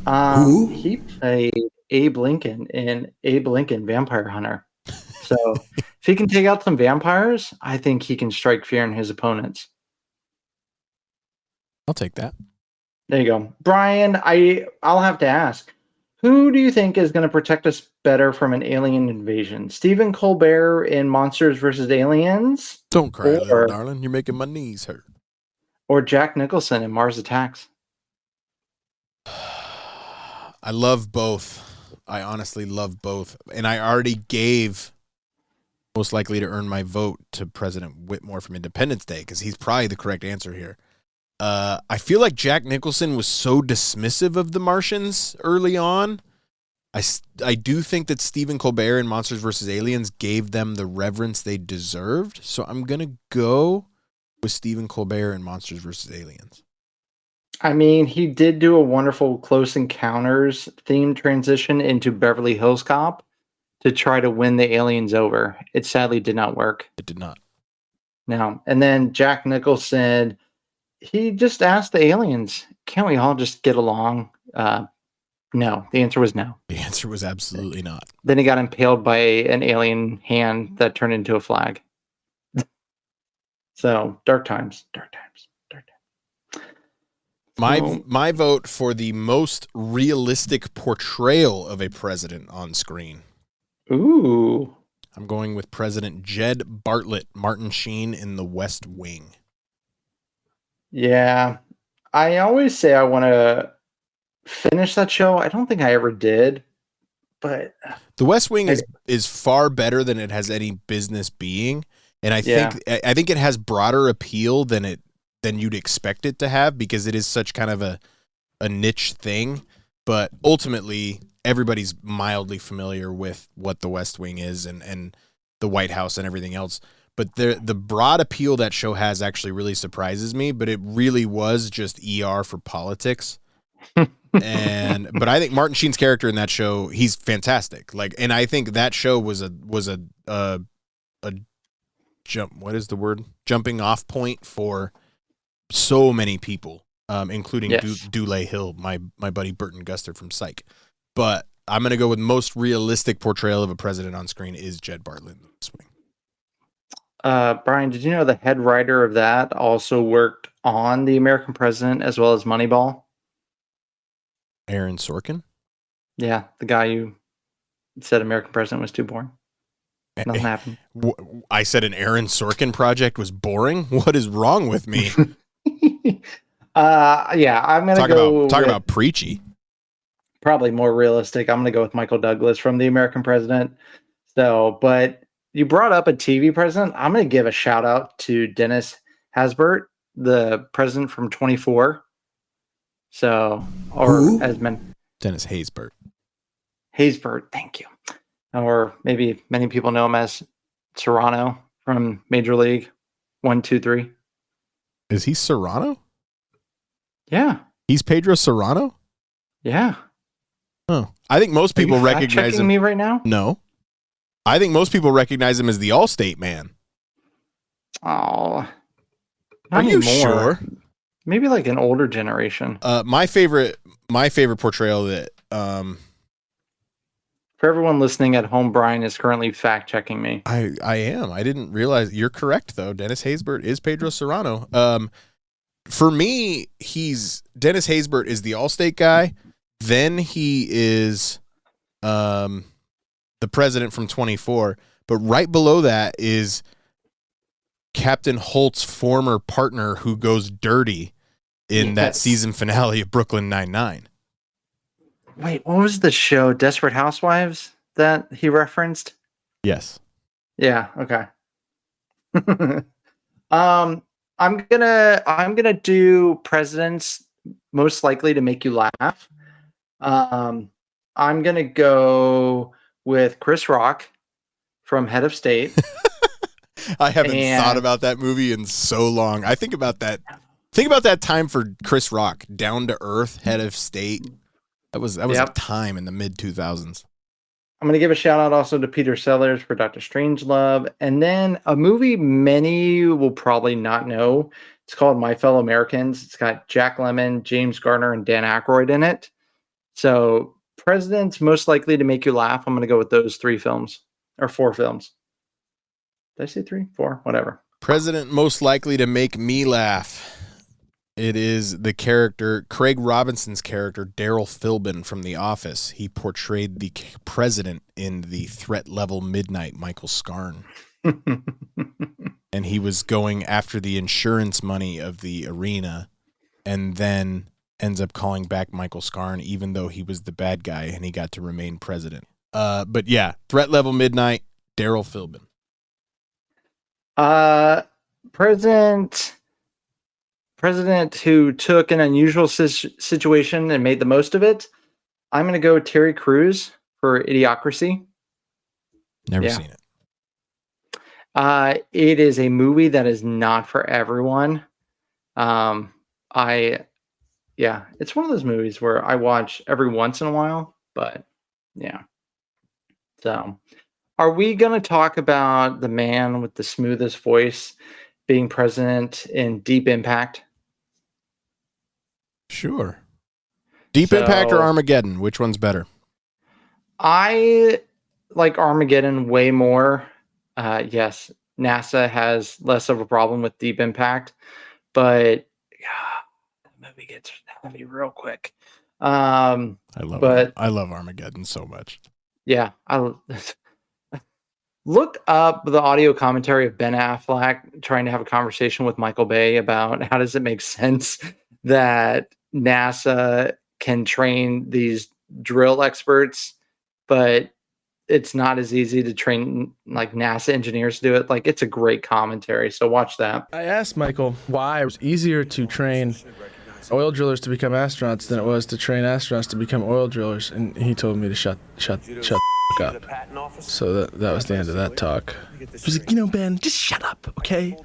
Who? He played Abe Lincoln in Abe Lincoln Vampire Hunter. So if he can take out some vampires, I think he can strike fear in his opponents. I'll take that. There you go. Brian, I'll have to ask, who do you think is going to protect us better from an alien invasion? Stephen Colbert in Monsters vs. Aliens? Don't cry, little darling. You're making my knees hurt. Or Jack Nicholson in Mars Attacks? I love both. I honestly love both. And I already gave most likely to earn my vote to President Whitmore from Independence Day because he's probably the correct answer here. I feel like Jack Nicholson was so dismissive of the Martians early on. I do think that Stephen Colbert in Monsters vs. Aliens gave them the reverence they deserved. So I'm going to go with Stephen Colbert in Monsters vs. Aliens. I mean, he did do a wonderful Close Encounters theme transition into Beverly Hills Cop to try to win the aliens over. It sadly did not work. It did not. No. And then Jack Nicholson, he just asked the aliens, can't we all just get along? No. The answer was no. The answer was absolutely not. Then he got impaled by an alien hand that turned into a flag. So, dark times. My vote for the most realistic portrayal of a president on screen. Ooh. I'm going with President Jed Bartlett, Martin Sheen in The West Wing. Yeah. I always say I want to finish that show. I don't think I ever did, but The West Wing is far better than it has any business being, and I think it has broader appeal than you'd expect it to have because it is such kind of a niche thing, but ultimately everybody's mildly familiar with what The West Wing is and the White House and everything else. But the broad appeal that show has actually really surprises me, but it really was just ER for politics. But I think Martin Sheen's character in that show, he's fantastic. And I think that show was a jumping off point for so many people, including Dule Hill, my buddy Burton Guster from Psych. But I'm going to go with most realistic portrayal of a president on screen is Jed Bartlett in The West Wing. Brian, did you know the head writer of that also worked on The American President as well as Moneyball? Aaron Sorkin? Yeah, the guy who said American President was too boring. Nothing happened. I said an Aaron Sorkin project was boring? What is wrong with me? Yeah, I'm going to talk about preachy. Probably more realistic. I'm going to go with Michael Douglas from The American President. So, but you brought up a TV president. I'm going to give a shout out to Dennis Haysbert, the president from 24. So, Dennis Haysbert. Haysbert, thank you. Or maybe many people know him as Serrano from Major League 1, 2, 3. Is he Serrano? Yeah. He's Pedro Serrano? Yeah. Oh, I think most people recognize him. Me right now? No. I think most people recognize him as the Allstate man. Oh. Are you sure? Maybe like an older generation. My favorite portrayal that for everyone listening at home, Brian is currently fact checking me. I am. I didn't realize you're correct though. Dennis Haysbert is Pedro Serrano. For me, Dennis Haysbert is the Allstate guy. Then he is the president from 24. But right below that is Captain Holt's former partner who goes dirty in that season finale of Brooklyn Nine-Nine. Wait, what was the show? Desperate Housewives that he referenced? Yes. Yeah, okay. I'm gonna do presidents most likely to make you laugh. I'm gonna go with Chris Rock from Head of State. I haven't thought about that movie in so long. I think about that time for Chris Rock, Down to Earth, Head of State. That was a time in the mid 2000s. I'm going to give a shout out also to Peter Sellers for Dr. Strangelove. And then a movie many will probably not know. It's called My Fellow Americans. It's got Jack Lemmon, James Garner, and Dan Aykroyd in it. So presidents most likely to make you laugh. I'm going to go with those 3 films or 4 films. Did I say 3? 4? Whatever. President most likely to make me laugh. It is the character, Craig Robinson's character, Daryl Philbin from The Office. He portrayed the president in the Threat Level Midnight, Michael Scarn. And he was going after the insurance money of the arena, and then ends up calling back Michael Scarn, even though he was the bad guy, and he got to remain president. But yeah, Threat Level Midnight, Daryl Philbin. President who took an unusual situation and made the most of it. I'm going to go Terry Crews for Idiocracy. Never seen it. It is a movie that is not for everyone. It's one of those movies where I watch every once in a while, but yeah. So, are we going to talk about the man with the smoothest voice being president in Deep Impact? Sure. Deep Impact or Armageddon? Which one's better? I like Armageddon way more. Yes, NASA has less of a problem with Deep Impact, but the movie gets heavy real quick. I love Armageddon so much. Yeah, look up the audio commentary of Ben Affleck trying to have a conversation with Michael Bay about how does it make sense that NASA can train these drill experts, but it's not as easy to train like NASA engineers to do it. Like, it's a great commentary. So watch that. I asked Michael why it was easier to train oil drillers to become astronauts than it was to train astronauts to become oil drillers, and he told me to shut the up. So that was the end of that talk. He was like, Ben, just shut up, okay?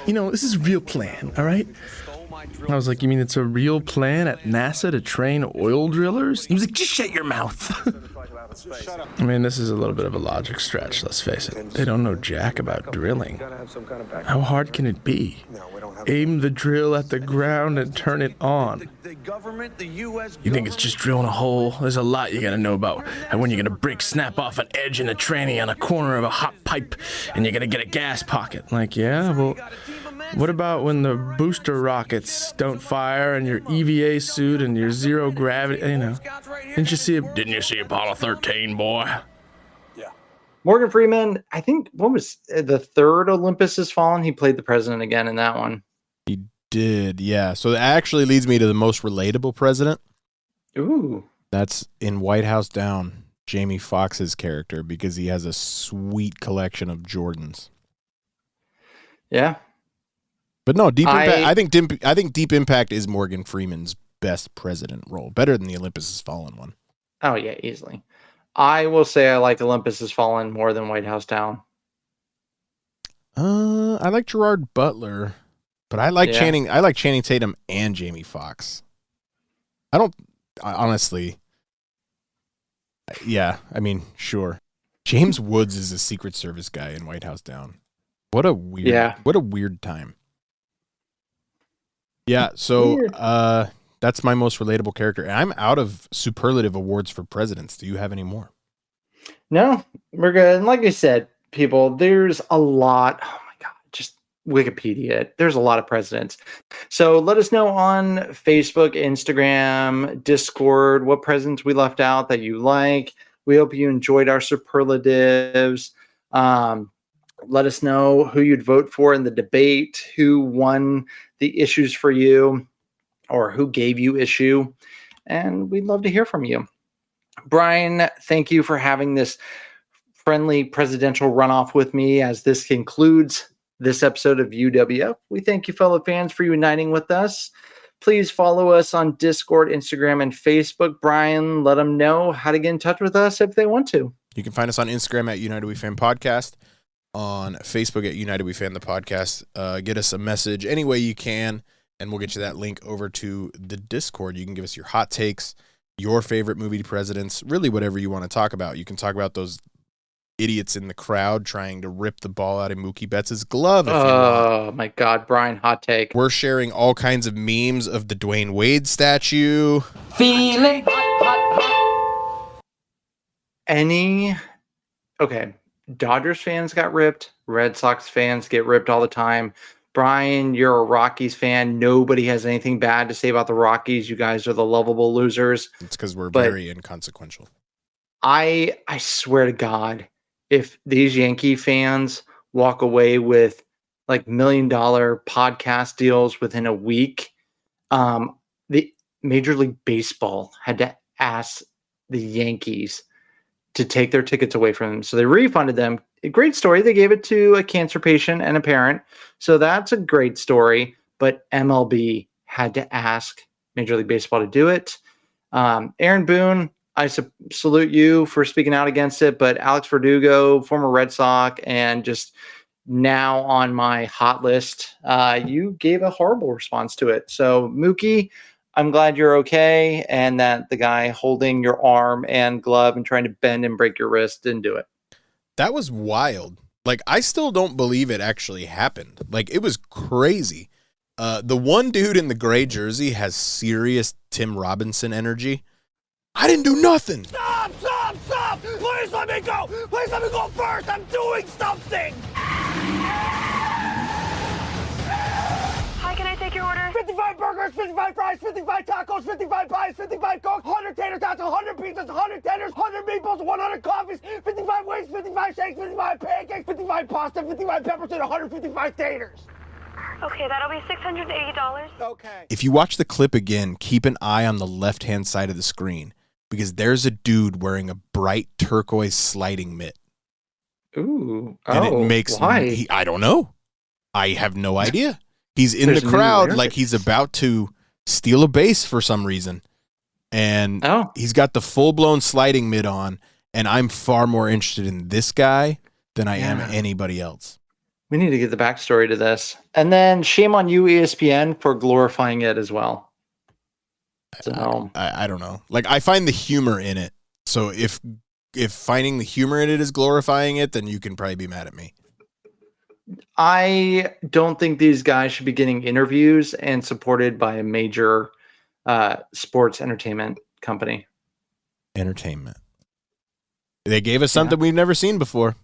This is a real plan, all right? I was like, you mean it's a real plan at NASA to train oil drillers? He was like, just shut your mouth. I mean, this is a little bit of a logic stretch, let's face it. They don't know jack about drilling. How hard can it be? Aim the drill at the ground and turn it on. You think it's just drilling a hole? There's a lot you gotta know about. And when you're gonna snap off an edge in a tranny on a corner of a hot pipe, and you're gonna get a gas pocket. Like, yeah, well, what about when the booster rockets don't fire and your EVA suit and your zero gravity, Didn't you see Apollo 13, boy? Yeah. Morgan Freeman, I think, what was the third Olympus Has Fallen? He played the president again in that one. He did, yeah. So that actually leads me to the most relatable president. Ooh. That's in White House Down, Jamie Foxx's character, because he has a sweet collection of Jordans. Yeah. But no, Deep Impact. I think Deep Impact is Morgan Freeman's best president role, better than the Olympus Has Fallen one. Oh yeah, easily. I will say I like Olympus Has Fallen more than White House Down. I like Gerard Butler, but I like Channing. I like Channing Tatum and Jamie Foxx. Honestly. Yeah, I mean, sure. James Woods is a Secret Service guy in White House Down. What a weird time. Yeah, so that's my most relatable character. And I'm out of superlative awards for presidents. Do you have any more? No, we're good. And like I said, people, there's a lot. Oh my God, just Wikipedia. There's a lot of presidents. So let us know on Facebook, Instagram, Discord, what presidents we left out that you like. We hope you enjoyed our superlatives. Let us know who you'd vote for in the debate, who won the issues for you, or who gave you issue. And we'd love to hear from you. Bryan, thank you for having this friendly presidential runoff with me as this concludes this episode of UWF. We thank you, fellow fans, for uniting with us. Please follow us on Discord, Instagram, and Facebook. Bryan, let them know how to get in touch with us if they want to. You can find us on Instagram at United We Fan Podcast, on Facebook at United We Fan the Podcast. Get us a message any way you can, and we'll get you that link over to the Discord. You can give us your hot takes, your favorite movie presidents, really whatever you want to talk about. You can talk about those idiots in the crowd trying to rip the ball out of Mookie Betts' glove. Oh my God, Bryan, hot take. We're sharing all kinds of memes of the Dwayne Wade statue. Feeling hot. Okay, Dodgers fans got ripped. Red Sox fans get ripped all the time. Bryan, you're a Rockies fan. Nobody has anything bad to say about the Rockies. You guys are the lovable losers. It's because we're very inconsequential. I swear to God, if these Yankee fans walk away with like $1 million podcast deals within a week, the Major League Baseball had to ask the Yankees to take their tickets away from them. So they refunded them. A great story. They gave it to a cancer patient and a parent. So that's a great story. But MLB had to ask Major League Baseball to do it. Aaron Boone, I salute you for speaking out against it. But Alex Verdugo, former Red Sox, and just now on my hot list, you gave a horrible response to it. So Mookie, I'm glad you're okay, and that the guy holding your arm and glove and trying to bend and break your wrist didn't do it. That was wild. Like, I still don't believe it actually happened. Like, it was crazy. The one dude in the gray jersey has serious Tim Robinson energy. I didn't do nothing. Stop! Please let me go! Please let me go first! I'm doing something! Hi, can I take your order? 55 burgers, 55 fries, 55 tacos, 55 pies, 55 cokes, 100 tater tots, 100 pizzas, 100 tenders, 100 meatballs, 100 coffees, 55 wings, 55 shakes, 55 pancakes, 55 pasta, 55 peppers, and 155 taters. Okay, that'll be $680. Okay. If you watch the clip again, keep an eye on the left-hand side of the screen because there's a dude wearing a bright turquoise sliding mitt. Ooh. And it makes why? I don't know. I have no idea. He's in the crowd like he's about to steal a base for some reason. And he's got the full-blown sliding mitt on, and I'm far more interested in this guy than I am anybody else. We need to get the backstory to this. And then shame on you, ESPN, for glorifying it as well. So I don't know. Like, I find the humor in it. So if finding the humor in it is glorifying it, then you can probably be mad at me. I don't think these guys should be getting interviews and supported by a major sports entertainment company. Entertainment. They gave us something we've never seen before.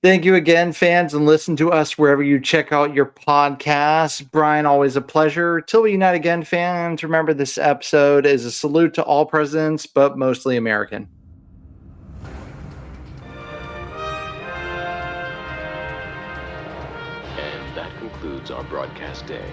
Thank you again, fans, and listen to us wherever you check out your podcasts. Bryan, always a pleasure. Till we unite again, fans, remember this episode is a salute to all presidents, but mostly American. And that concludes our broadcast day.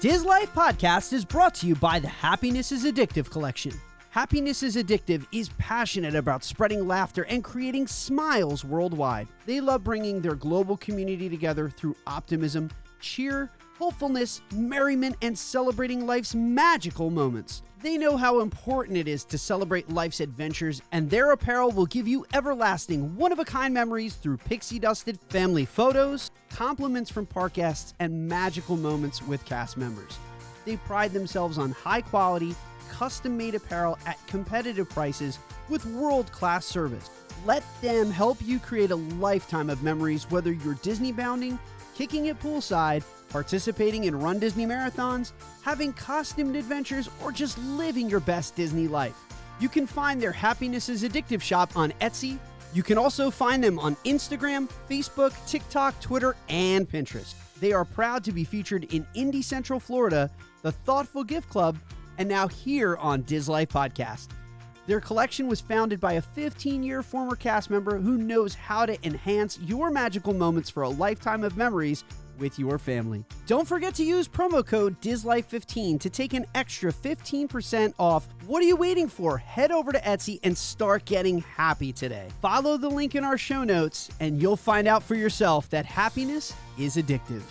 Diz Life Podcast is brought to you by the Happiness is Addictive collection. Happiness is Addictive is passionate about spreading laughter and creating smiles worldwide. They love bringing their global community together through optimism, cheer, hopefulness, merriment, and celebrating life's magical moments. They know how important it is to celebrate life's adventures, and their apparel will give you everlasting, one-of-a-kind memories through pixie-dusted family photos, compliments from park guests, and magical moments with cast members. They pride themselves on high-quality, custom-made apparel at competitive prices with world-class service. Let them help you create a lifetime of memories, whether you're Disney bounding, kicking it poolside, participating in Run Disney marathons, having costumed adventures, or just living your best Disney life. You can find their Happiness is Addictive shop on Etsy. You can also find them on Instagram, Facebook, TikTok, Twitter, and Pinterest. They are proud to be featured in Indy Central Florida, the Thoughtful Gift Club, and now here on Diz Life Podcast. Their collection was founded by a 15-year former cast member who knows how to enhance your magical moments for a lifetime of memories with your family. Don't forget to use promo code DizLife15 to take an extra 15% off. What are you waiting for? Head over to Etsy and start getting happy today. Follow the link in our show notes and you'll find out for yourself that happiness is addictive.